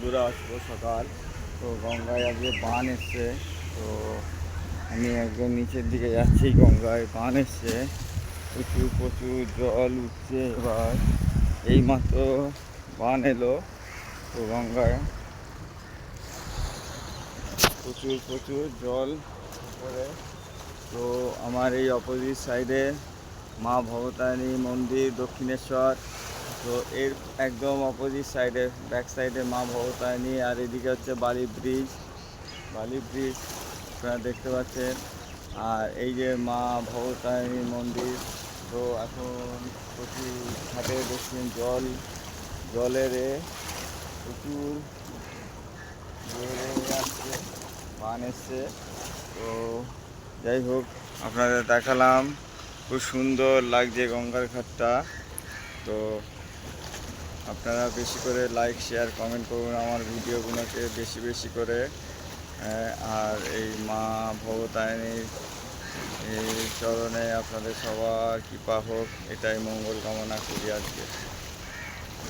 বন্ধুরা, শুভ সকাল। তো গঙ্গায় আজকে বান এসছে। তো আমি একদম নিচের দিকে যাচ্ছি, গঙ্গায় বান এসছে, প্রচুর প্রচুর জল উঠছে। এবার এইমাত্র বান এলো, তো গঙ্গায় প্রচুর প্রচুর জল উপরে। তো আমার এই অপোজিট সাইডে মা ভবতারিণী মন্দির দক্ষিণেশ্বর। তো এর একদম অপোজিট সাইডে, ব্যাক সাইডে মা ভবতারিণী, আর এদিকে হচ্ছে বালি ব্রিজ আপনারা দেখতে পাচ্ছেন। আর এই যে মা ভবতারিণী মন্দির। তো এখন প্রচুর ঘাটে দেখছেন জলের প্রচুর জোরে আসছে, বান এসছে। তো যাই হোক, আপনাদের দেখালাম, খুব সুন্দর লাগছে গঙ্গার ঘাটটা। তো আপনারা বেশি করে লাইক, শেয়ার, কমেন্ট করুন আমার ভিডিওগুলোকে বেশি বেশি করে। আর এই মা ভবতারিণীর এই চরণে আপনাদের সবার কৃপা হোক, এটাই মঙ্গল কামনা করি আজকে।